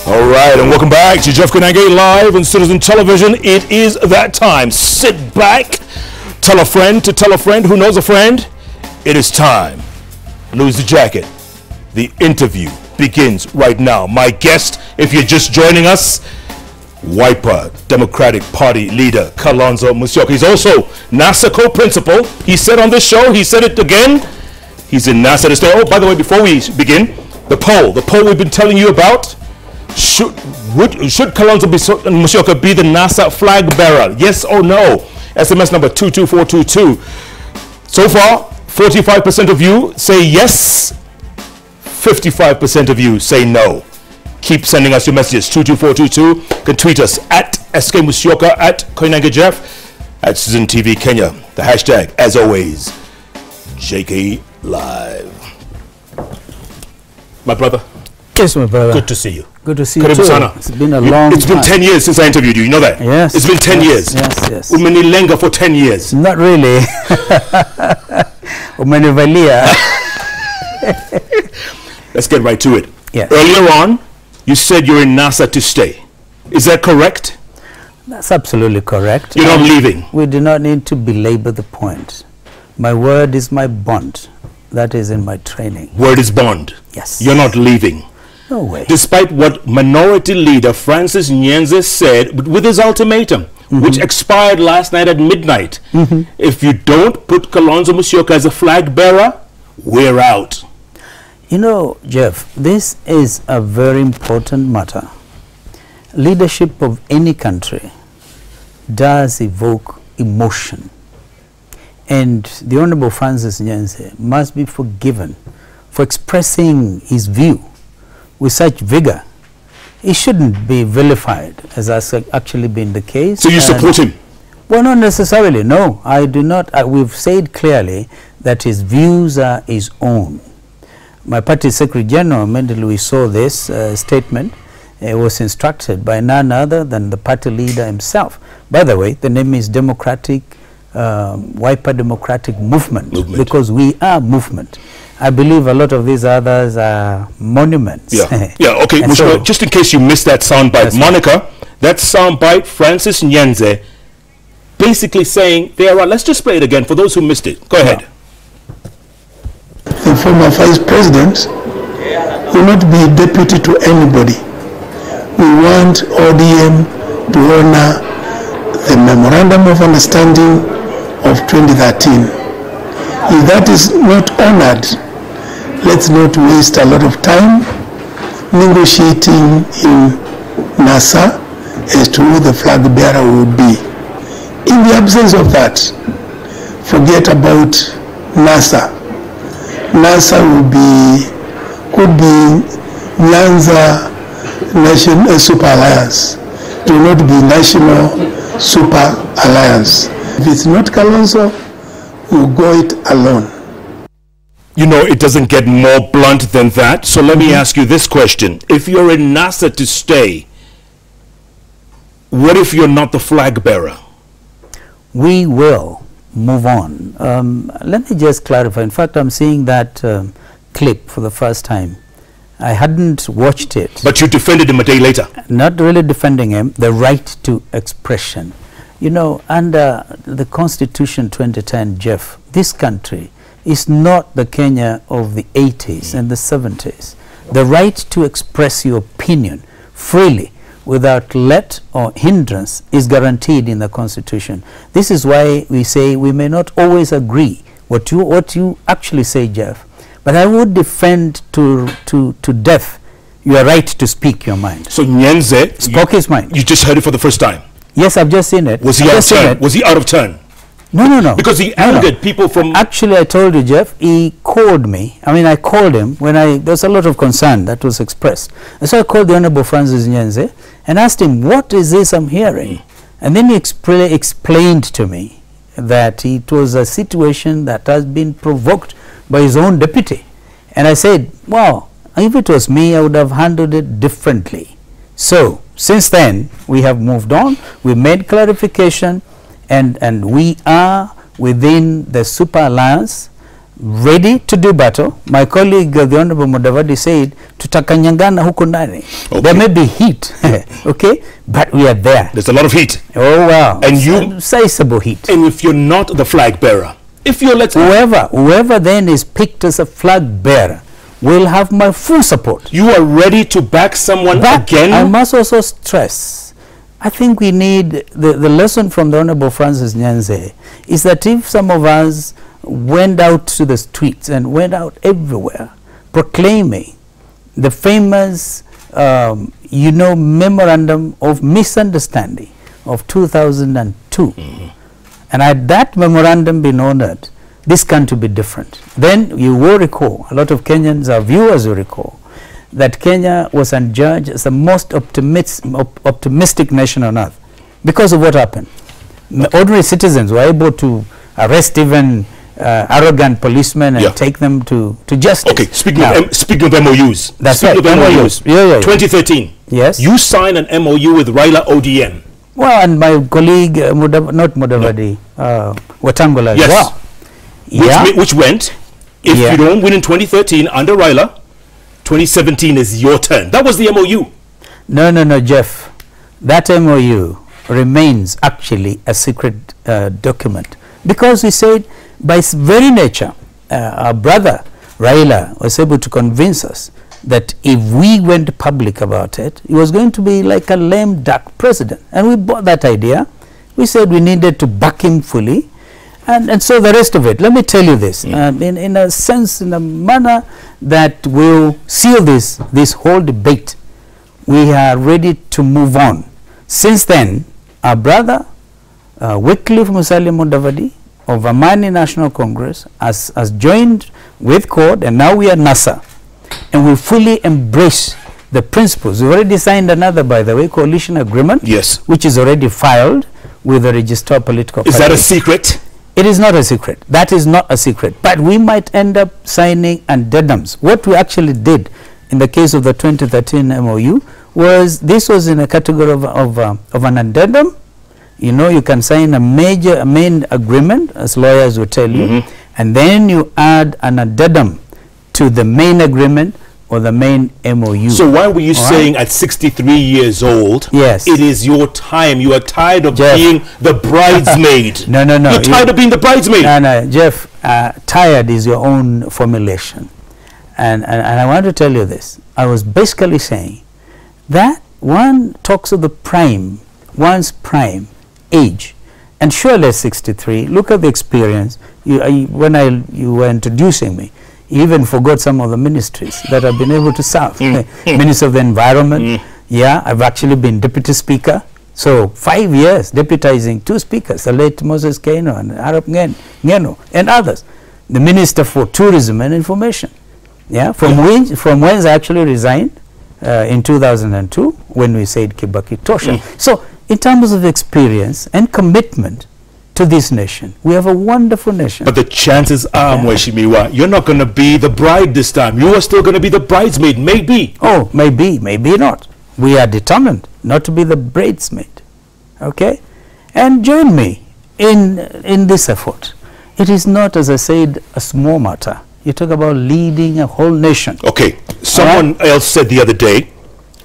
All right, and welcome back to Jeff Koinage live on Citizen Television. It is that time. Sit back, tell a friend to tell a friend who knows a friend. It is time. Lose the jacket. The interview begins right now. My guest, if you're just joining us, Wiper Democratic Party leader Kalonzo Musyoka. He's also NASA co-principal. He said on this show, he said it again, he's in NASA to stay. Oh, by the way, before we begin, the poll we've been telling you about, should Kalonzo Musyoka be the NASA flag bearer? Yes or no? SMS number 22422. So far, 45% of you say yes, 55% of you say no. Keep sending us your messages. 22422. You can tweet us at SK Musyoka, at Koinage Jeff, at Citizen TV Kenya. The hashtag, as always, JK Live. My brother. Yes, my brother. Good to see you. Good to see you too. It's been a long time. It's been 10 years since I interviewed you. You know that? Yes. It's been 10 years. Yes. Umenilenga for 10 years. Not really. Umenivalia. Let's get right to it. Yes. Earlier on, you said you're in NASA to stay. Is that correct? That's absolutely correct. You're not leaving? We do not need to belabor the point. My word is my bond. That is in my training. Word is bond? Yes. You're not leaving? No way. Despite what Minority Leader Francis Nyenze said with his ultimatum, which expired last night at midnight. If you don't put Kalonzo Musyoka as a flag bearer, we're out. You know, Jeff, this is a very important matter. Leadership of any country does evoke emotion. And the Honorable Francis Nyenze must be forgiven for expressing his view with such vigor. He shouldn't be vilified, as has actually been the case. So you support him? Well, not necessarily, no. I do not. We've said clearly that his views are his own. My party Secretary General, immediately we saw this statement, was instructed by none other than the party leader himself. By the way, the name is Wiper Democratic Movement, because we are movement. I believe a lot of these others are monuments. Yeah, okay. So, just in case you missed that soundbite, Monica, that soundbite, Francis Nyenze, basically saying, let's just play it again for those who missed it. Go ahead. The former vice president will not be deputy to anybody. We want ODM to honor the Memorandum of Understanding of 2013. If that is not honored, let's not waste a lot of time negotiating in NASA as to who the flag bearer would be. In the absence of that, forget about NASA. NASA could be Nyanza Super Alliance. It will not be National Super Alliance. If it's not Kalonzo, we'll go it alone. You know, it doesn't get more blunt than that. So let me ask you this question. If you're in NASA to stay, what if you're not the flag bearer? We will move on. Let me just clarify. In fact, I'm seeing that clip for the first time. I hadn't watched it. But you defended him a day later. Not really defending him, the right to expression. You know, under the Constitution 2010, Jeff, this country is not the Kenya of the 80s and the 70s. The right to express your opinion freely without let or hindrance is guaranteed in the Constitution. This is why we say we may not always agree what you actually say, Jeff, but I would defend to death your right to speak your mind. So Nyenze spoke his mind. You just heard it for the first time? Yes, I've just seen it. Was he out of turn? Was he out of turn? No. Because he angered people from... Actually, I told you, Jeff, he called me. I mean, I called him when there's a lot of concern that was expressed. And so I called the Honorable Francis Nyenze and asked him, what is this I'm hearing? And then he explained to me that it was a situation that has been provoked by his own deputy. And I said, well, if it was me, I would have handled it differently. So, since then, we have moved on. We made clarification. And we are within the Super Alliance. ready to do battle. My colleague, the Honorable Mudavadi, said, tutakanyangana huko ndani. Okay. There may be heat, okay, but we are there. There's a lot of heat. Oh, wow. And you... Sizable heat. And if you're not the flag bearer, if you're, let's... Whoever then is picked as a flag bearer will have my full support. You are ready to back someone again? I must also stress, I think we need, the lesson from the Honorable Francis Nyanze is that if some of us went out to the streets and went out everywhere proclaiming the famous, memorandum of misunderstanding of 2002, and had that memorandum been honored, this country be different. Then you will recall, a lot of Kenyans, our viewers will recall, that Kenya was adjudged as the most optimistic nation on earth because of what happened. Okay. Ordinary citizens were able to arrest even arrogant policemen and take them to justice. Okay, speaking of MOUs. That's right, MOUs. 2013. Yes. You signed an MOU with Raila ODM. Well, and my colleague, not Mudavadi, Wetangula as well. Which went, if you don't win in 2013 under Raila, 2017 is your turn. That was the MOU. No, Jeff. That MOU remains actually a secret document. Because we said, by its very nature, our brother Raila was able to convince us that if we went public about it, it was going to be like a lame duck president. And we bought that idea. We said we needed to back him fully. And so the rest of it, let me tell you this, in a sense, in a manner that will seal this whole debate, we are ready to move on. Since then, our brother, Wycliffe Musalia Mudavadi of Amani National Congress has joined with CORD, and now we are NASA, and we fully embrace the principles. We've already signed another, by the way, coalition agreement, which is already filed with the Registrar of Political Parties. Is that a secret? It is not a secret. That is not a secret. But we might end up signing addendums. What we actually did in the case of the 2013 MOU was, this was in a category of an addendum. You know, you can sign a main agreement, as lawyers will tell you, and then you add an addendum to the main agreement or the main MOU. So why were you saying at 63 years old, it is your time? You are tired of being the bridesmaid. No. You're tired of being the bridesmaid. No, Jeff, tired is your own formulation. And I want to tell you this. I was basically saying that one talks of the prime, one's prime age. And surely at 63, look at the experience. When you were introducing me, you even forgot some of the ministries that I've been able to serve. Minister of the Environment. I've actually been Deputy Speaker. So 5 years deputizing 2 speakers, the late Moses Keino and Arab Ngeno and others. The Minister for Tourism and Information. From whence I actually resigned in 2002 when we said Kibaki Tosha. So in terms of experience and commitment to this nation, we have a wonderful nation. But the chances are, Mheshimiwa, you're not going to be the bride this time. You are still going to be the bridesmaid, maybe. Oh, maybe not. We are determined not to be the bridesmaid. Okay? And join me in this effort. It is not, as I said, a small matter. You talk about leading a whole nation. Okay. Someone else said the other day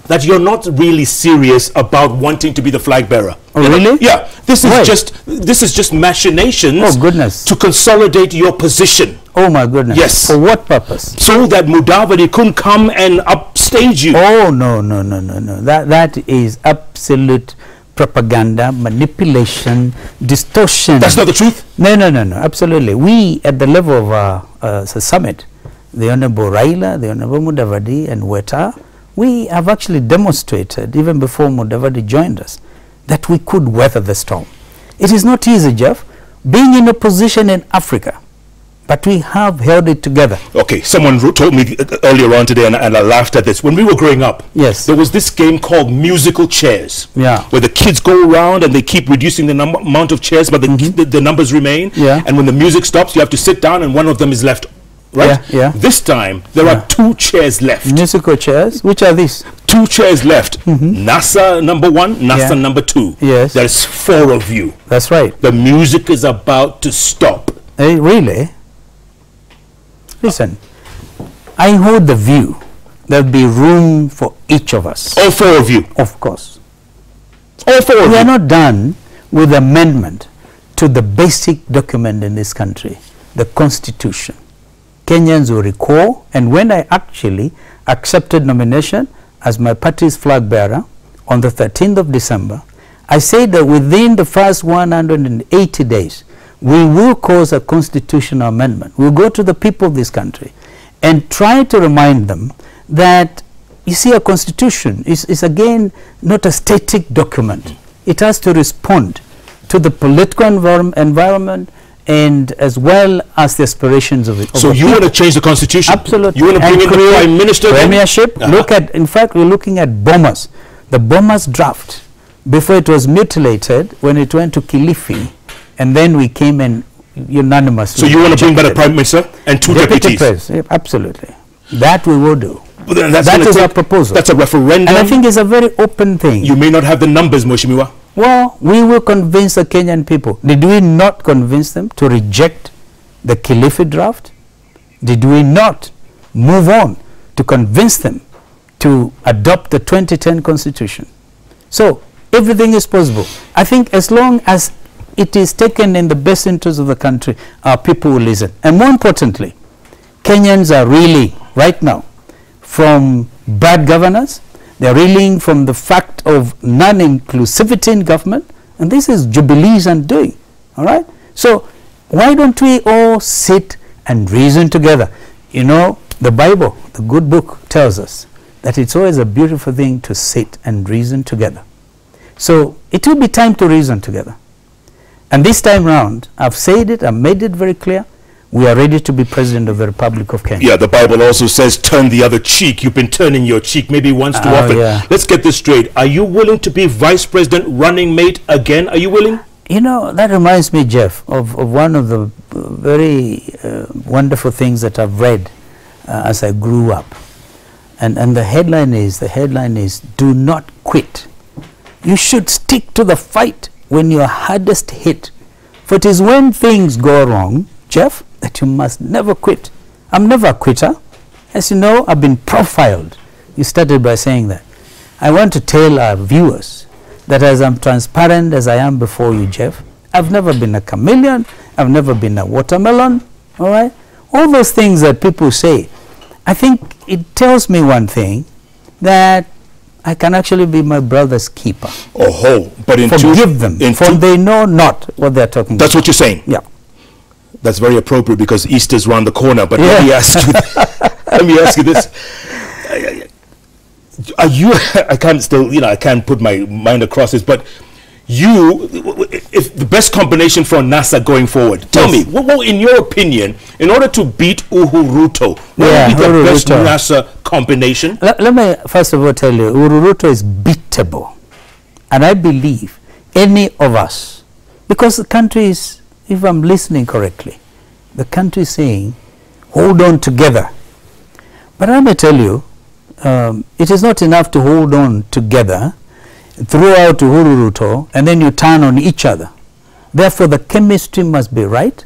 that you're not really serious about wanting to be the flag bearer. Oh, really? Yeah. This is just machinations to consolidate your position. Oh my goodness. Yes. For what purpose? So that Mudavadi couldn't come and upstage you. Oh, no. That is absolute propaganda, manipulation, distortion. That's not the truth? No, absolutely. We, at the level of the summit, the Honorable Raila, the Honorable Mudavadi and Weta, we have actually demonstrated, even before Mudavadi joined us, that we could weather the storm. It is not easy, Jeff, being in a position in Africa, but we have held it together. Okay, someone told me earlier on today, and I laughed at this. When we were growing up, there was this game called musical chairs, where the kids go around and they keep reducing the amount of chairs, but the numbers remain. And when the music stops, you have to sit down and one of them is left. Right? This time, there are 2 chairs left. Musical chairs? Which are these? 2 chairs left. NASA number 1, NASA number 2. Yes. There's 4 of you. That's right. The music is about to stop. Really? listen, I hold the view there'll be room for each of us. All four of you? Of course. All four of you? We are not done with amendment to the basic document in this country, the Constitution. Kenyans will recall, and when I actually accepted nomination as my party's flag bearer on the 13th of December, I said that within the first 180 days, we will cause a constitutional amendment. We'll go to the people of this country and try to remind them that, you see, a constitution is again not a static document. It has to respond to the political environment and as well as the aspirations of it. So you want to change the constitution? Absolutely. You want to bring in the prime minister? Premiership. Look at, in fact, we're looking at Bomas. The Bomas draft, before it was mutilated, when it went to Kilifi, and then we came in unanimously. So you want to bring back a prime minister and two deputies? Yeah, absolutely. That we will do. But then That is our proposal. That's a referendum. And I think it's a very open thing. You may not have the numbers, Mheshimiwa. Well, we will convince the Kenyan people. Did we not convince them to reject the Kilifi draft? Did we not move on to convince them to adopt the 2010 Constitution? So everything is possible. I think as long as it is taken in the best interest of the country, our people will listen. And more importantly, Kenyans are really, right now, from bad governance. They're reeling from the fact of non-inclusivity in government, and this is Jubilee's undoing. All right? So why don't we all sit and reason together? You know, the Bible, the good book, tells us that it's always a beautiful thing to sit and reason together. So it will be time to reason together. And this time round, I've said it, I've made it very clear, we are ready to be president of the Republic of Kenya. Yeah, the Bible also says turn the other cheek. You've been turning your cheek maybe once too often. Yeah. Let's get this straight. Are you willing to be vice president running mate again? Are you willing? You know, that reminds me, Jeff, of one of the very wonderful things that I've read as I grew up. And the headline is, do not quit. You should stick to the fight when you're hardest hit. For it is when things go wrong, Jeff, that you must never quit. I'm never a quitter. As you know, I've been profiled. You started by saying that. I want to tell our viewers that as I'm transparent as I am before you, Jeff, I've never been a chameleon. I've never been a watermelon. All right? All those things that people say, I think it tells me one thing, that I can actually be my brother's keeper. Oh, but forgive them, for they know not what they're talking about. That's what you're saying? Yeah. That's very appropriate because Easter's around the corner. But let me ask you, this: are you? I can't still, I can't put my mind across this. But you, if the best combination for NASA going forward, tell me, what, in your opinion, in order to beat Ruto, what would be the best NASA combination? Let me first of all tell you, Ruto is beatable, and I believe any of us, because the country is, if I'm listening correctly, the country is saying, hold on together. But I may tell you, it is not enough to hold on together, throw out Ruto, and then you turn on each other. Therefore, the chemistry must be right.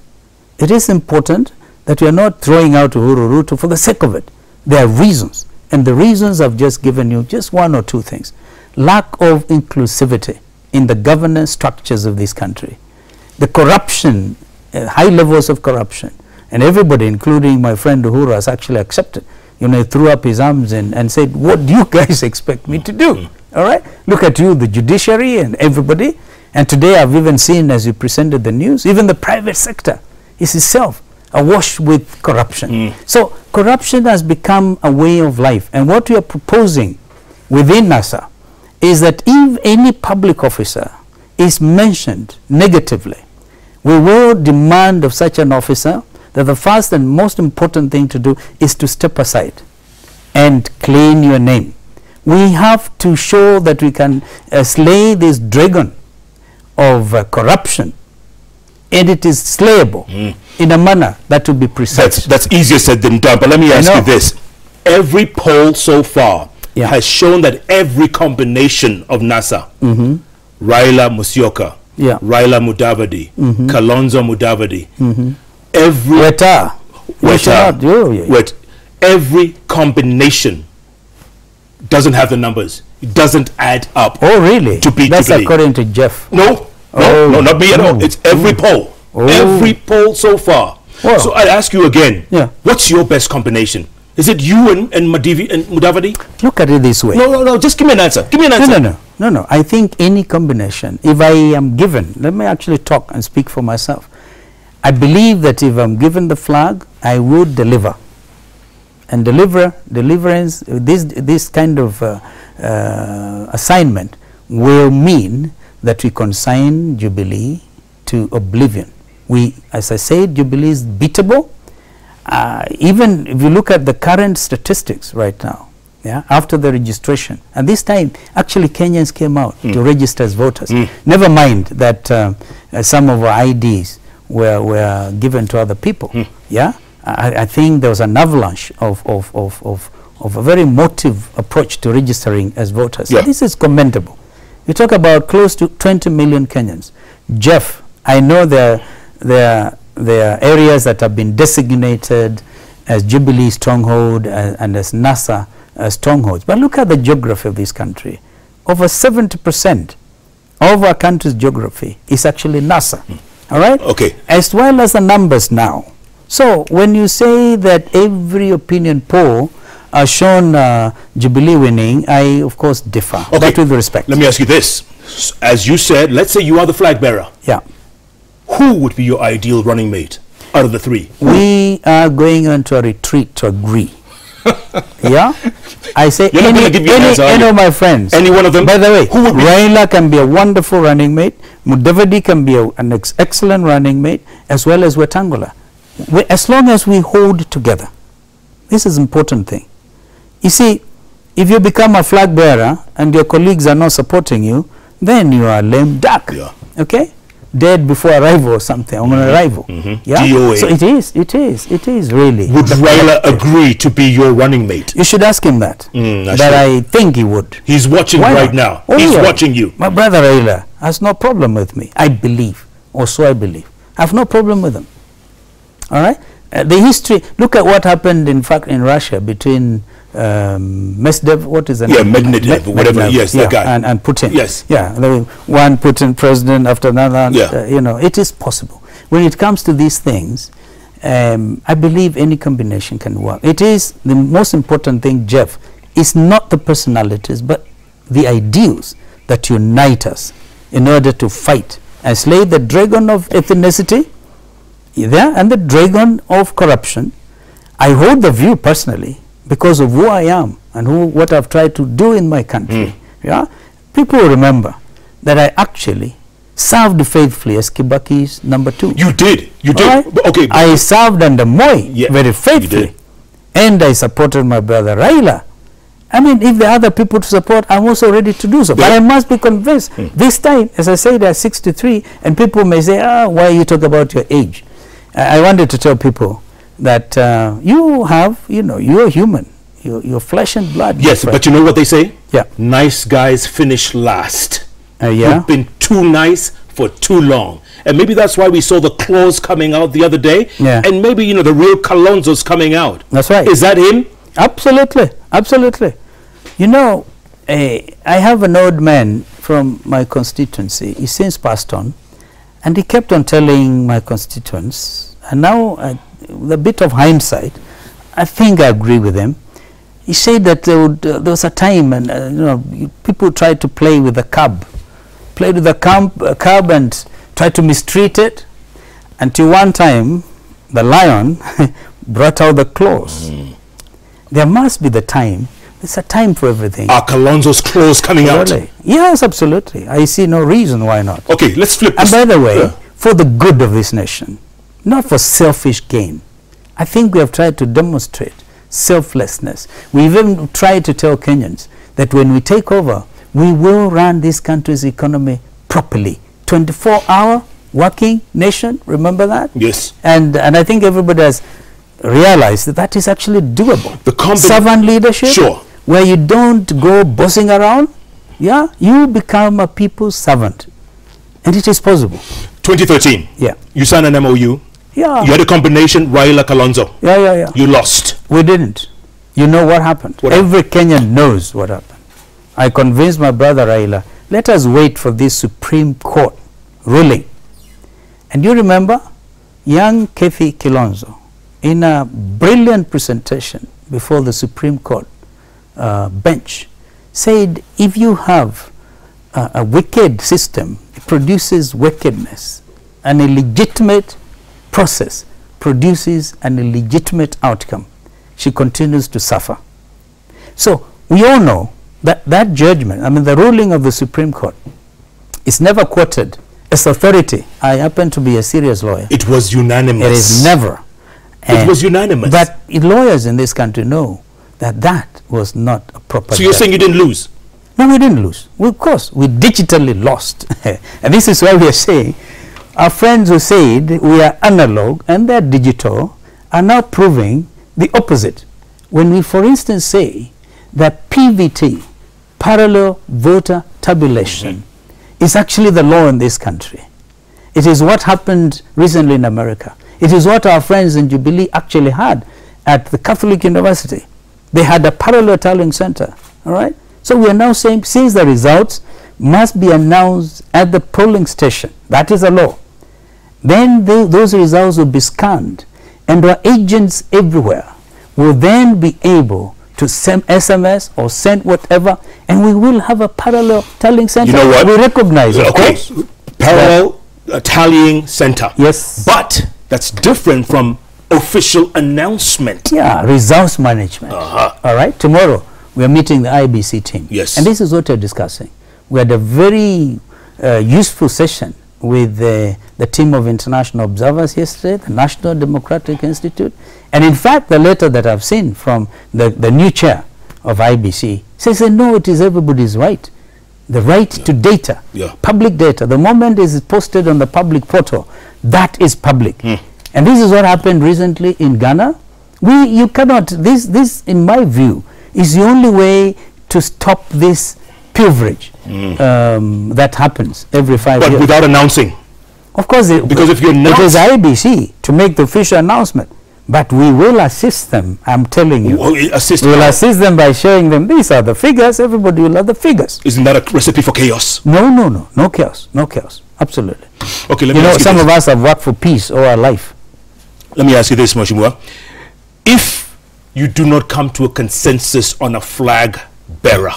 It is important that we are not throwing out Ruto for the sake of it. There are reasons, and the reasons I've just given you, just one or two things. Lack of inclusivity in the governance structures of this country. The corruption, high levels of corruption, and everybody, including my friend Uhuru, has actually accepted. He threw up his arms and said, what do you guys expect me to do? All right? Look at you, the judiciary and everybody. And today I've even seen, as you presented the news, even the private sector is itself awash with corruption. So corruption has become a way of life. And what we are proposing within NASA is that if any public officer is mentioned negatively, we will demand of such an officer that the first and most important thing to do is to step aside and clean your name. We have to show that we can slay this dragon of corruption, and it is slayable in a manner that will be precise. That's easier said than done, but let me ask you this. Every poll so far has shown that every combination of NASA, Raila Musyoka, Raila Mudavadi, Kalonzo Mudavadi, every Wait, every combination doesn't have the numbers. It doesn't add up. Oh, really? To beat That's Jubilee. according to Jeff. No, not me at all. It's every poll. Every poll so far. Wow. So I ask you again, Yeah. what's your best combination? Is it you and Mudavadi? Look at it this way. No, just give me an answer. Give me an answer. No. I think any combination, if I am given, let me actually talk and speak for myself. I believe that if I'm given the flag, I would deliver. And deliverance, this kind of assignment will mean that we consign Jubilee to oblivion. As I said, Jubilee is beatable. Even if you look at the current statistics right now, after the registration, and this time actually Kenyans came out to register as voters. Never mind that some of our IDs were given to other people. I think there was an avalanche of a very emotive approach to registering as voters. So this is commendable. You talk about close to 20 million Kenyans. Jeff, I know there are areas that have been designated as Jubilee stronghold and as NASA strongholds. But look at the geography of this country. Over 70% of our country's geography is actually NASA. All right? Okay. As well as the numbers now. So when you say that every opinion poll has shown Jubilee winning, I of course differ. Okay. But with respect. Let me ask you this. As you said, let's say you are the flag bearer. Yeah. Who would be your ideal running mate out of the three? We are going into a retreat to agree. I say any of my friends. Any one of them? By the way, who would be? Raila can be a wonderful running mate. Mudavadi can be an excellent running mate, as well as Wetangula. As long as we hold together. This is an important thing. You see, if you become a flag bearer and your colleagues are not supporting you, then you are lame duck. Okay? Dead before arrival or something, on arrival. DOA. So it is really. Would Raila agree to be your running mate? You should ask him that. But I think he would. He's watching right now. He's watching you. My brother Raila has no problem with me, I believe, or so I believe. I have no problem with him. All right? The history, look at what happened, in fact, in Russia between Medvedev, what is the name? Medvedev, whatever, yes, that guy. And Putin. Yes. One Putin president after another. Yeah. It is possible. When it comes to these things, I believe any combination can work. It is the most important thing, Jeff, is not the personalities, but the ideals that unite us in order to fight and slay the dragon of ethnicity, and the dragon of corruption. I hold the view personally, because of who I am and what I've tried to do in my country. People remember that I actually served faithfully as Kibaki's number 2. You did. Right? Okay. I served under Moi very faithfully, and I supported my brother Raila. I mean, if there are other people to support, I'm also ready to do so. But I must be convinced. This time, as I said, at 63, and people may say, why you talk about your age? I wanted to tell people that you are human. You're flesh and blood. Yes, but you know what they say? Yeah. Nice guys finish last. You've been too nice for too long. And maybe that's why we saw the claws coming out the other day. And maybe, the real Kalonzo's coming out. That's right. Is that him? Absolutely. Absolutely. I have an old man from my constituency. He's since passed on. And he kept on telling my constituents, and now with a bit of hindsight, I think I agree with him. He said that there was a time, and people tried to play with the cub, played with the cub and tried to mistreat it, until one time the lion brought out the claws. There must be the time. There's a time for everything. Are Kalonzo's claws coming out? Yes, absolutely. I see no reason why not. Okay, let's flip this. And by the way, for the good of this nation, not for selfish gain. I think we have tried to demonstrate selflessness. We've even tried to tell Kenyans that when we take over, we will run this country's economy properly. 24-hour working nation, remember that? Yes. And I think everybody has realized that that is actually doable. The servant leadership, where you don't go bossing around, you become a people's servant. And it is possible. 2013. You signed an MOU Yeah. You had a combination, Raila Kalonzo. Yeah. You lost. We didn't. You know what happened? Every Kenyan knows what happened. I convinced my brother Raila, let us wait for this Supreme Court ruling. And you remember, young Kefi Kalonzo, in a brilliant presentation before the Supreme Court bench, said if you have a wicked system, it produces wickedness. An illegitimate process produces an illegitimate outcome. She continues to suffer. So we all know that that judgment, I mean the ruling of the Supreme Court, is never quoted as authority. I happen to be a serious lawyer. It was unanimous. It is never. It was unanimous. But lawyers in this country know that that was not a proper So you're saying you didn't lose? No, we didn't lose. Well, of course, we digitally lost. And this is why we are saying our friends who said we are analog and they're digital are now proving the opposite. When we, for instance, say that PVT, parallel voter tabulation, is actually the law in this country. It is what happened recently in America. It is what our friends in Jubilee actually had at the Catholic University. They had a parallel tallying center, all right? So we are now saying, since the results must be announced at the polling station, that is a law, then those results will be scanned, and our agents everywhere will then be able to send SMS or send whatever, and we will have a parallel tallying center. You know what? We recognize it. Okay. Parallel tallying center. Yes. But that's different from official announcement. Yeah, results management. All right. Tomorrow we are meeting the IBC team. Yes. And this is what we're discussing. We had a very useful session with the team of international observers yesterday, the National Democratic Institute. And in fact, the letter that I've seen from the new chair of IBC says, no, it is everybody's right. The right to data, public data. The moment it is posted on the public portal, that is public. And this is what happened recently in Ghana. You cannot, this in my view, is the only way to stop this pilferage that happens every 5 years. But without announcing. Of course, because if you're not, it is IBC to make the official announcement. But we will assist them, I'm telling you. We will assist them by showing them these are the figures, everybody will have the figures. Isn't that a recipe for chaos? No chaos, absolutely. Okay, let me ask you some this. of us have worked for peace all our life. Let me ask you this, Mheshimiwa. If you do not come to a consensus on a flag bearer,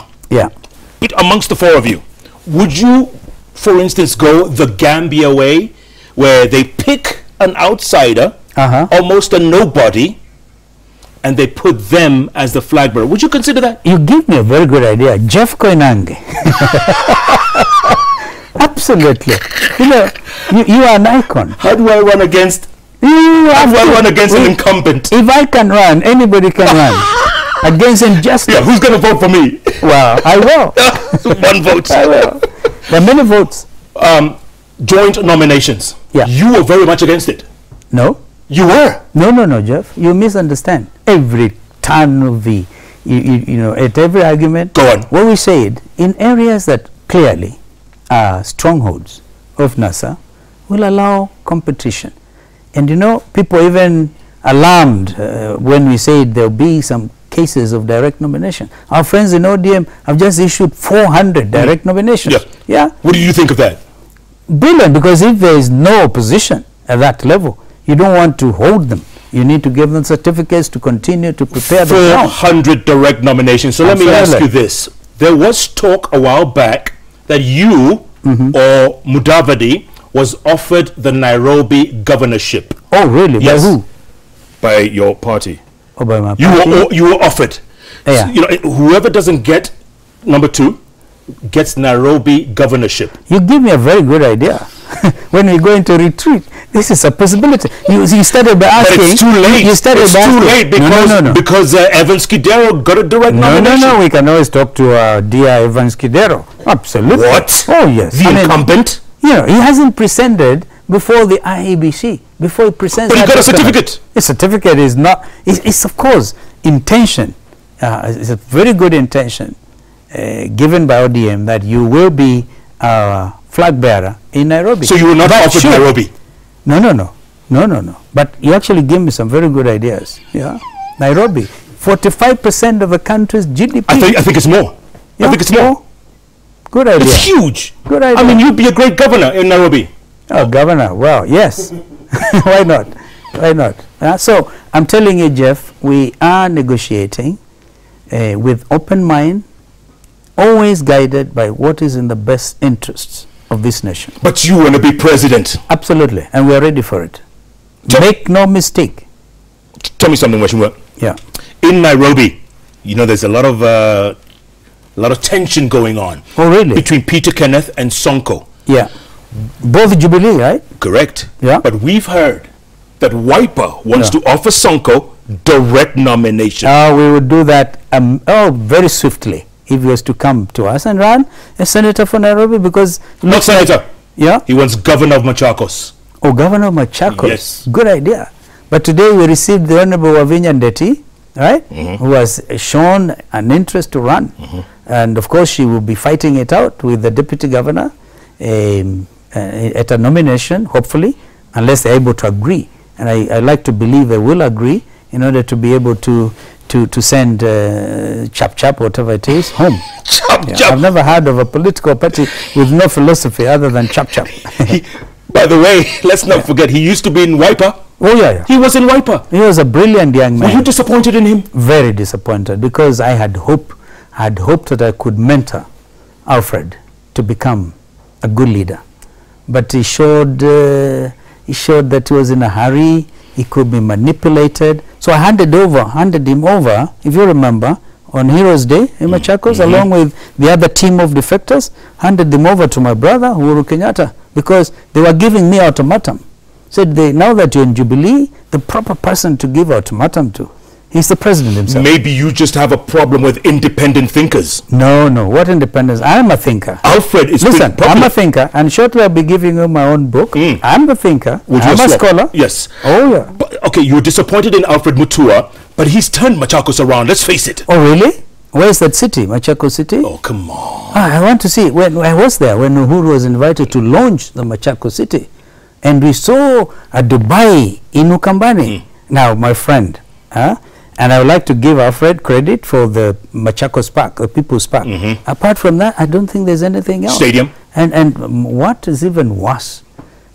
amongst the four of you, would you, for instance, go the Gambia way, where they pick an outsider, almost a nobody, and they put them as the flag bearer? Would you consider that? You give me a very good idea. Jeff Koinage. Absolutely. You are an icon. How do I run against an incumbent? If I can run, anybody can run against injustice. Yeah, who's going to vote for me? Well, I will. One vote. I will. There are many votes. Joint nominations. Yeah. You were very much against it. No. You were? No, Jeff. You misunderstand. Every turn of the, at every argument. Go on. What we said, in areas that clearly are strongholds of NASA, will allow competition. And people even alarmed when we said there will be some cases of direct nomination. Our friends in ODM have just issued 400 direct nominations. Yeah. What do you think of that? Brilliant, because if there is no opposition at that level, you don't want to hold them. You need to give them certificates to continue to prepare the ground. 400 direct nominations. So let me ask you this. There was talk a while back that you or Mudavadi was offered the Nairobi governorship. Oh, really? Yes. By who? By your party. Oh, by my party? You were offered. Yeah. So, whoever doesn't get number 2 gets Nairobi governorship. You give me a very good idea. When we go into retreat, this is a possibility. You started by asking. But it's too late. You started it's by too asking. late because Evans Kidero got a direct nomination. No. We can always talk to dear Evans Kidero. Absolutely. What? Oh, yes. The incumbent? He hasn't presented before the IEBC. Before he presents. But he got a certificate. The certificate is not. It's of course intention. It's a very good intention given by ODM that you will be flag bearer in Nairobi. So you were not offered Nairobi? No. No, no, no. But you actually gave me some very good ideas. Yeah. Nairobi, 45% of the country's GDP. I think it's more. Yeah, I think it's more. Good idea. It's huge. Good idea. I mean, you'd be a great governor in Nairobi. Oh, governor. Well, yes. Why not? Why not? So I'm telling you, Jeff, we are negotiating with open mind, always guided by what is in the best interests of this nation. But you want to be president. Absolutely. And we are ready for it. Make no mistake. Tell me something, Washington. Yeah. In Nairobi, you know, there's a lot of tension going on. Oh, really? Between Peter Kenneth and Sonko. Yeah. Both Jubilee, right? Correct. Yeah. But we've heard that Wiper wants to offer Sonko direct nomination. We would do that very swiftly if he was to come to us and run as senator for Nairobi, because... Not senator. Yeah? He wants governor of Machakos. Oh, governor of Machakos. Yes. Good idea. But today we received the Honorable Wavinya Ndeti, right, who has shown an interest to run. And of course she will be fighting it out with the deputy governor at a nomination, hopefully, unless they're able to agree. And I like to believe they will agree in order to be able to send Chap, whatever it is, home. Chap. I've never heard of a political party with no philosophy other than Chap. By the way, let's not forget, he used to be in Wiper. Oh, yeah. He was in Wiper. He was a brilliant young man. Were you disappointed in him? Very disappointed, because I had hoped that I could mentor Alfred to become a good leader. But he showed that he was in a hurry. He could be manipulated. So I handed him over, if you remember, on Heroes Day in Machakos, along with the other team of defectors, handed them over to my brother, Uhuru Kenyatta, because they were giving me ultimatum. Said, now that you're in Jubilee, the proper person to give ultimatum to, he's the president himself. Maybe you just have a problem with independent thinkers. No, what independence? I'm a thinker. Alfred is... Listen, I'm a thinker, and shortly I'll be giving you my own book. I'm a thinker. I'm a scholar. Yes. Oh, yeah. But, okay, you're disappointed in Alfred Mutua, but he's turned Machakos around, let's face it. Oh, really? Where's that city, Machakos City? Oh, come on. I want to see. When I was there, when Uhuru was invited to launch the Machakos City, and we saw a Dubai in Ukambani. Now, my friend, and I would like to give Alfred credit for the Machakos Park, the People's Park. Apart from that, I don't think there's anything else. Stadium. And what is even worse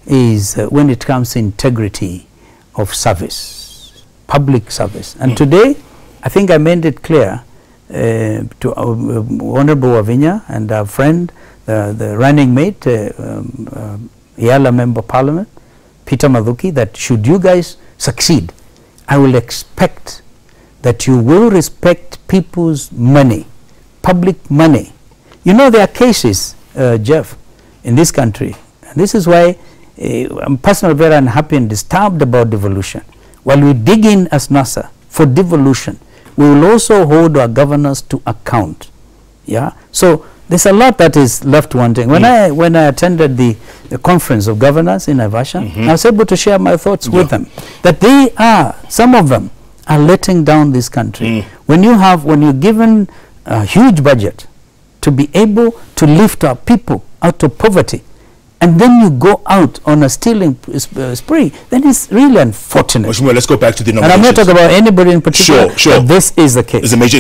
is when it comes to integrity of service, public service. And today, I think I made it clear to Honorable Wavinya and our friend, the running mate, Yala Member of Parliament, Peter Mathuki, that should you guys succeed, I will expect that you will respect people's money, public money. You know, there are cases, Jeff, in this country, and this is why I'm personally very unhappy and disturbed about devolution. While we dig in as NASA for devolution, we will also hold our governors to account. Yeah, so there's a lot that is left wanting. When I attended the conference of governors in Naivasha, I was able to share my thoughts with them, that some of them are letting down this country. When you're given a huge budget to be able to lift our people out of poverty, and then you go out on a stealing spree, then it's really unfortunate. Well, let's go back to the nominations. And I'm not talking about anybody in particular. Sure. But this is the case. It's a major,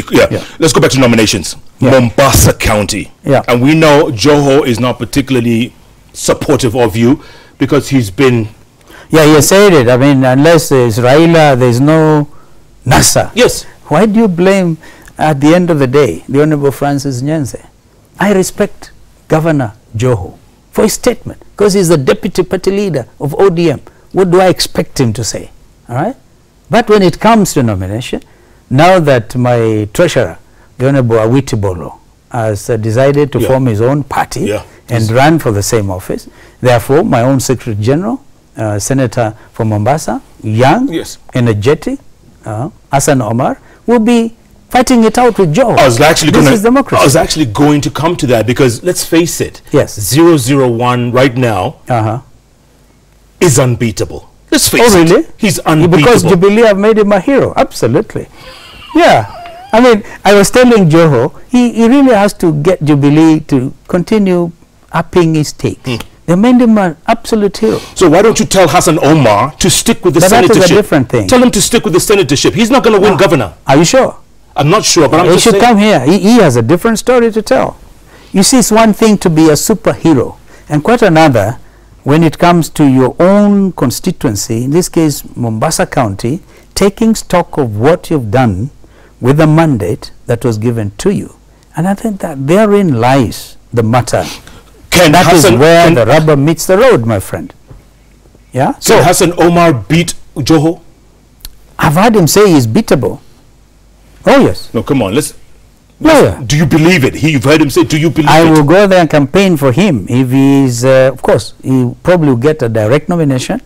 Let's go back to nominations. Mombasa County. Yeah. And we know Joho is not particularly supportive of you because he's been... Yeah, you said it. I mean, unless there's Raila, there's no NASA. Yes. Why do you blame, at the end of the day, the Honorable Francis Nyenze? I respect Governor Joho for his statement, because he's the deputy party leader of ODM. What do I expect him to say? All right? But when it comes to nomination, now that my treasurer, the Honorable Awiti Bolo, has decided to form his own party and run for the same office, therefore my own Secretary General, Senator from Mombasa, young, energetic, Hassan Omar, will be fighting it out with Joe. I was actually going to come to that, because let's face it, 001 right now is unbeatable. Let's face it. Oh, really? He's unbeatable. Because Jubilee have made him a hero. Absolutely. Yeah. I mean, I was telling Joho, he really has to get Jubilee to continue upping his stake. They made him an absolute hero. So why don't you tell Hassan Omar to stick with the But that senatorship? is a different thing. Tell him to stick with the senatorship. He's not going to win governor. Are you sure? I'm not sure, but I'm He just should saying. come here. He has a different story to tell. You see, it's one thing to be a superhero, and quite another when it comes to your own constituency, in this case Mombasa County, taking stock of what you've done with the mandate that was given to you. And I think that therein lies the matter. That is where the rubber meets the road, my friend. Yeah. So Hassan Omar beat Joho? I've heard him say he's beatable. Oh yes. No, come on. Let's Yeah. do you believe it? You've heard him say, do you believe I it? will go there and campaign for him. If he's, of course, he probably will get a direct nomination,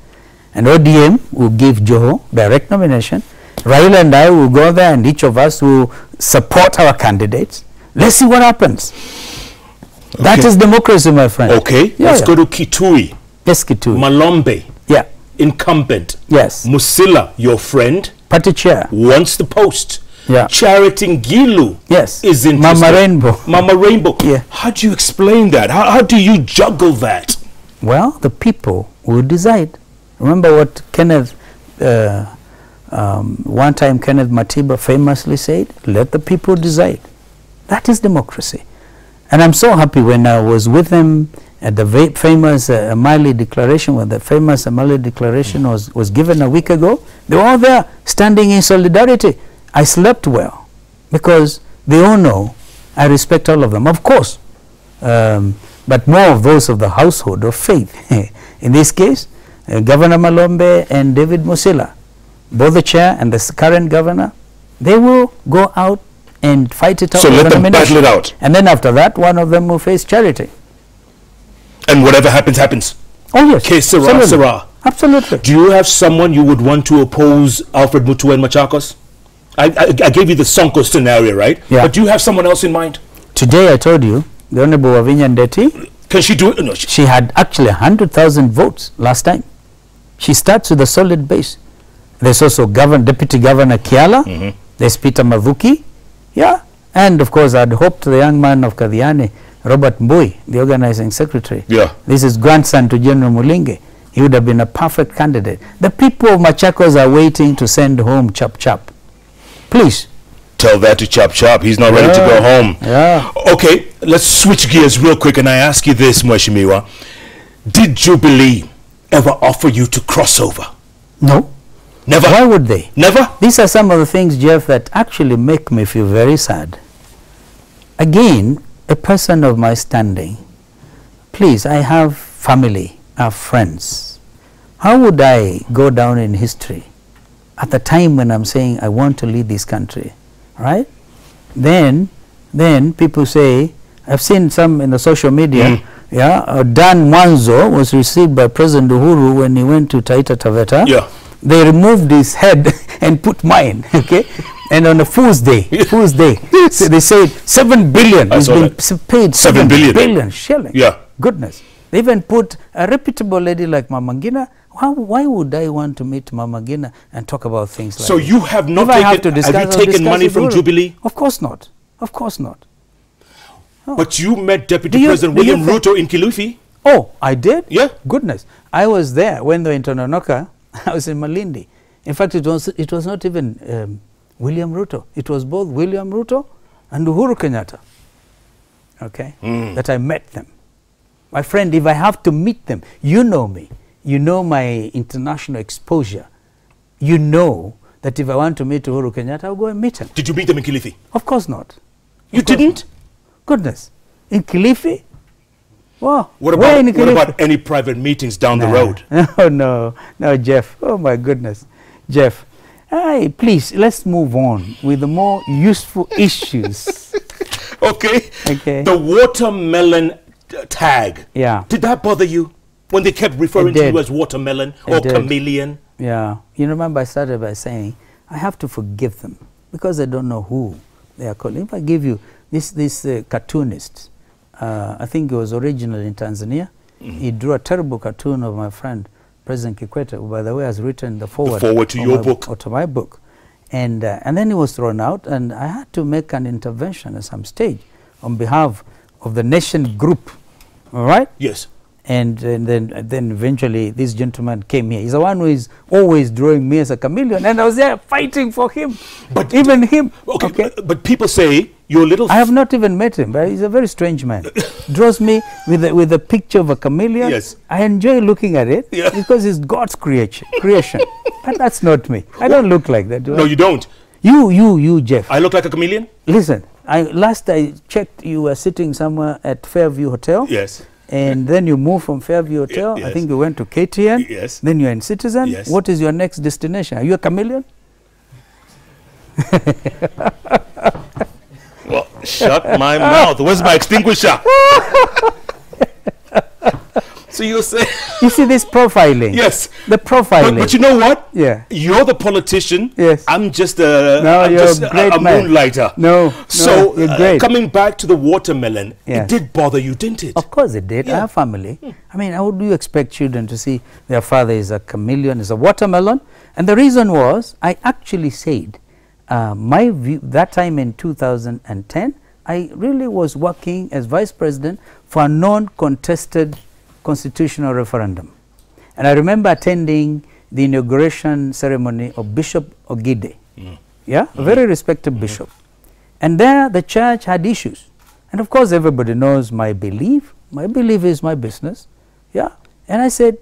and ODM will give Joho direct nomination. Raila and I will go there, and each of us will support our candidates. Let's see what happens. Okay. That is democracy, my friend. Okay, let's go to Kitui. Yes, Kitui. Malombe. Yeah. Incumbent. Yes. Musila, your friend. Party chair. Wants the post. Yeah. Charity Ngilu. Yes. Is interested. Mama Rainbow. Mama Rainbow. Yeah. How do you explain that? How do you juggle that? Well, the people will decide. Remember what Kenneth, one time Kenneth Matiba famously said, let the people decide. That is democracy. And I'm so happy when I was with them at the famous Amali Declaration, when the famous Amali Declaration was given a week ago. They were all there standing in solidarity. I slept well because they all know I respect all of them, of course, but more of those of the household of faith. In this case, Governor Malombe and David Musila, both the chair and the current governor, they will go out and fight it out. So let them battle it out. And then after that, one of them will face Charity. And whatever happens, happens. Oh yes. Que sera, sera. Absolutely. Do you have someone you would want to oppose Alfred Mutua and Machakos? I gave you the Sonko scenario, right? Yeah. But do you have someone else in mind? Today I told you, the Honorable Wavinya Ndeti. Can she do it? No, she had actually 100,000 votes last time. She starts with a solid base. There's also Deputy Governor Kiala. There's Peter Mavuki. Yeah. And of course I'd hoped the young man of Kadhiani, Robert Mbui, the organizing secretary. Yeah. This is grandson to General Mulinge. He would have been a perfect candidate. The people of Machakos are waiting to send home Chap Chap. Please. Tell that to Chap Chap. He's not ready to go home. Yeah. Okay, let's switch gears real quick and I ask you this, Mheshimiwa. Did Jubilee ever offer you to cross over? No. Never? Why would they? Never? These are some of the things, Jeff, that actually make me feel very sad. Again, a person of my standing, please, I have family, I have friends. How would I go down in history at the time when I'm saying I want to lead this country, right? Then people say, I've seen some in the social media, Dan Mwanzo was received by President Uhuru when he went to Taita Taveta. Yeah. They removed his head and put mine, okay? And on a Fool's Day, so they said 7 billion is being paid, 7 billion shillings. Yeah. Goodness. They even put a reputable lady like Mama Ngina. Why would I want to meet Mama Ngina and talk about things like so this? You have not have you taken money from Jubilee? Of course not. Of course not. Oh. But you met Deputy President William Ruto in Kilifi? Oh, I did? Yeah. Goodness. I was there when they were in Tononoka. I was in Malindi. In fact, it was not even William Ruto. It was both William Ruto and Uhuru Kenyatta. Okay? That I met them. My friend, if I have to meet them, you know me. You know my international exposure. You know that if I want to meet Uhuru Kenyatta, I'll go and meet him. Did you meet them in Kilifi? Of course not. You didn't? Goodness. In Kilifi? Wow. What about any private meetings down the road? No, Jeff. Oh my goodness. Jeff, please, let's move on with the more useful issues. Okay. Okay. The watermelon tag. Yeah. Did that bother you when they kept referring to you as watermelon or chameleon? Yeah. You remember I started by saying, I have to forgive them because I don't know who they are calling. If I give you this cartoonist, I think it was original in Tanzania. He drew a terrible cartoon of my friend, President Kikwete, who, by the way, has written the forward to your book. Or to my book. And then he was thrown out, and I had to make an intervention at some stage on behalf of the nation group. All right? Yes. And then eventually this gentleman came here. He's the one who is always drawing me as a chameleon, and I was there fighting for him. But even him. Okay. But people say you're a little. I have not even met him, but he's a very strange man. Draws me with a picture of a chameleon. Yes. I enjoy looking at it because it's God's creation. But that's not me. I don't look like that, do I? No, you don't. You, Jeff. I look like a chameleon? Listen, last I checked, you were sitting somewhere at Fairview Hotel. Yes. And then you moved from Fairview Hotel. Yes. I think you went to KTN. Yes. Then you're in Citizen. Yes. What is your next destination? Are you a chameleon? Well, shut my mouth. Where's my extinguisher? So you say. You see this profiling? Yes. The profiling. But you know what? Yeah. You're the politician. Yes. I'm just a, no, I'm you're just a great a man. moonlighter. No. So you're great. coming back to the watermelon, Yes. it did bother you, didn't it? Of course it did. Yeah. I have family. I mean, how do you expect children to see their father is a chameleon, is a watermelon? And the reason was, I actually said, my view, that time in 2010, I really was working as vice president for a non-contested constitutional referendum. And I remember attending the inauguration ceremony of Bishop Ogide, a very respected bishop. And there the church had issues. And of course everybody knows my belief. My belief is my business. Yeah. And I said,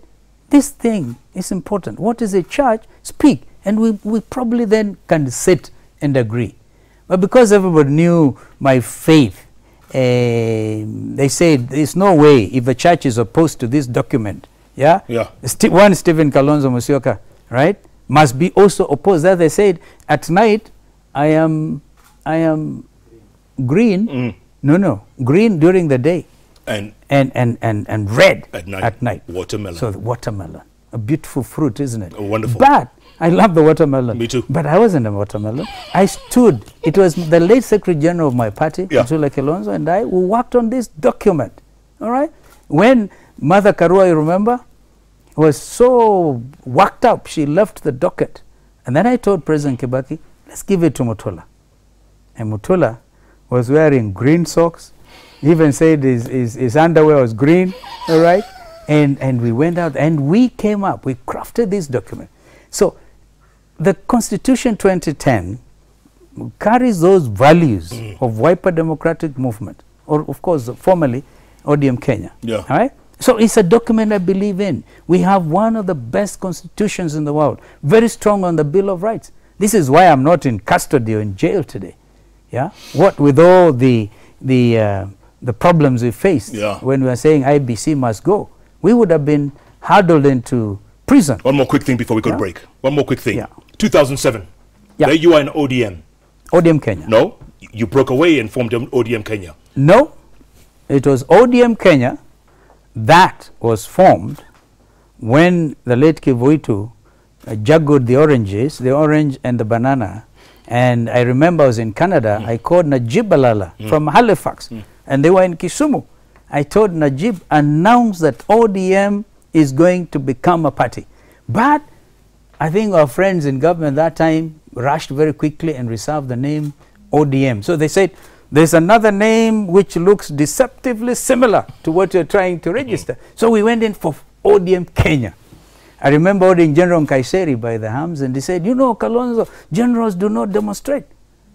this thing is important. What is a church? Speak. And we probably then can sit and agree. But because everybody knew my faith, they said there's no way if the church is opposed to this document, one Stephen Kalonzo Musyoka, right, must be also opposed. That they said at night I am green. No, green during the day, and red at night. Watermelon. So the watermelon, a beautiful fruit, isn't it? Oh, wonderful. But I love the watermelon. Me too. But I wasn't a watermelon. I stood. It was the late Secretary General of my party, Kalonzo, and I, who worked on this document. All right? When Mother Karua, you remember, was so worked up, she left the docket. And then I told President Kibaki, let's give it to Mutula. And Mutula was wearing green socks. He even said his underwear was green. All right? And we went out and we came up. We crafted this document. So the Constitution 2010 carries those values of Wiper Democratic Movement, or of course formerly ODM Kenya. Yeah. All right? So it's a document I believe in. We have one of the best constitutions in the world, very strong on the Bill of Rights. This is why I'm not in custody or in jail today. Yeah. What with all the problems we faced when we were saying IBC must go, we would have been huddled into prison. One more quick thing before we go to break. One more quick thing. Yeah. 2007. There you are in ODM. ODM Kenya. No, you broke away and formed ODM Kenya. No, it was ODM Kenya that was formed when the late Kivuitu juggled the oranges, the orange and the banana. And I remember I was in Canada, I called Najib Balala from Halifax, and they were in Kisumu. I told Najib, announce that ODM is going to become a party. But I think our friends in government that time rushed very quickly and reserved the name ODM. So they said, there's another name which looks deceptively similar to what you're trying to register. So we went in for ODM Kenya. I remember ordering General Nkaiseri by the arms, and he said, you know, Kalonzo, generals do not demonstrate.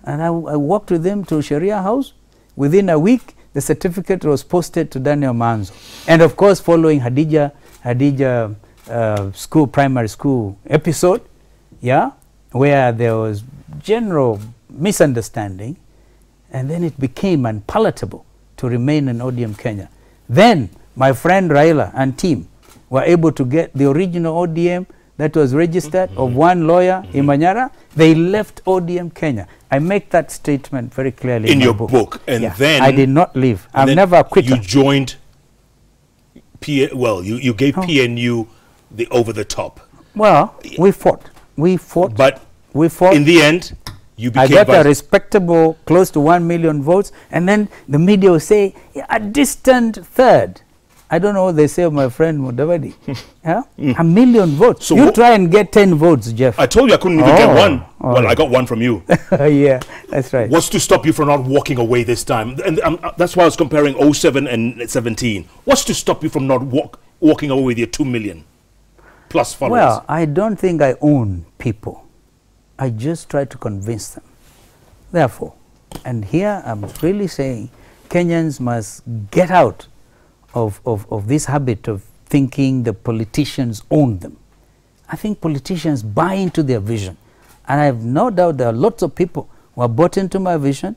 And I walked with them to Sharia House. Within a week, the certificate was posted to Daniel Manzo. And of course, following Hadija primary school episode, where there was general misunderstanding, and then it became unpalatable to remain in ODM Kenya. Then my friend Raila and team were able to get the original ODM that was registered of one lawyer in Manyara. They left ODM Kenya. I make that statement very clearly in your book. And then I did not leave. I'm never a quitter. You joined you gave PNU the over the top. Well, we fought. But we fought. In the end, you became I got a respectable close to 1 million votes, and then the media will say a distant third. I don't know what they say of my friend Mudavadi. Yeah? A million votes. So you try and get 10 votes, Jeff. I told you I couldn't even get one. Well, I got one from you. Yeah, that's right. What's to stop you from not walking away this time? And that's why I was comparing 07 and 17. What's to stop you from not walking away with your 2 million plus followers? Well, I don't think I own people. I just try to convince them. Therefore, and here I'm really saying Kenyans must get out of this habit of thinking the politicians own them. I think politicians buy into their vision. And I have no doubt there are lots of people who are bought into my vision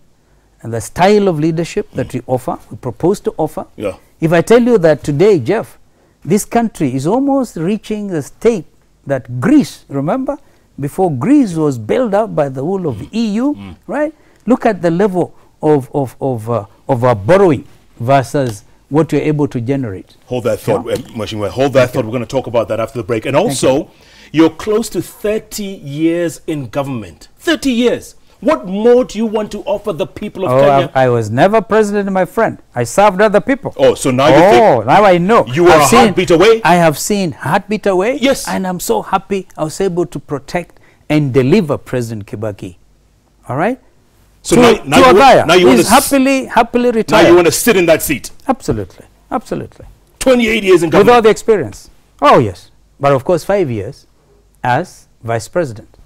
and the style of leadership that we offer, we propose to offer. Yeah. If I tell you that today, Jeff, this country is almost reaching the state that Greece, remember, before Greece was bailed out by the whole of the EU, right? Look at the level of our borrowing versus what you're able to generate. Hold that thought, Mweshimwe. Hold that thought. We're going to talk about that after the break. And also, you're close to 30 years in government. 30 years. What more do you want to offer the people of Kenya? I was never president, my friend. I served other people. Oh, so now you think... now I know. You are a heartbeat away? I have seen heartbeat away. Yes. And I'm so happy I was able to protect and deliver President Kibaki. All right? So now you want to happily retired. Now you want to sit in that seat? Absolutely. Absolutely. 28 years in government? With all the experience. Oh, yes. But of course, 5 years as vice president.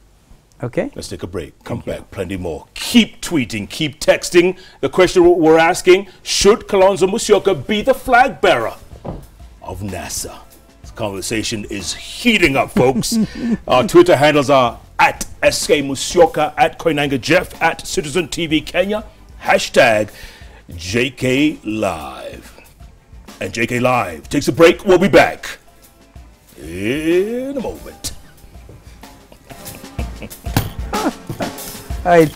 Okay? Let's take a break. Come back. Plenty more. Keep tweeting. Keep texting. The question we're asking, should Kalonzo Musyoka be the flag bearer of NASA? This conversation is heating up, folks. Our Twitter handles are at SK Musyoka, at Koinage Jeff, at Citizen TV Kenya, hashtag JK Live. And JK Live takes a break. We'll be back in a moment. All right.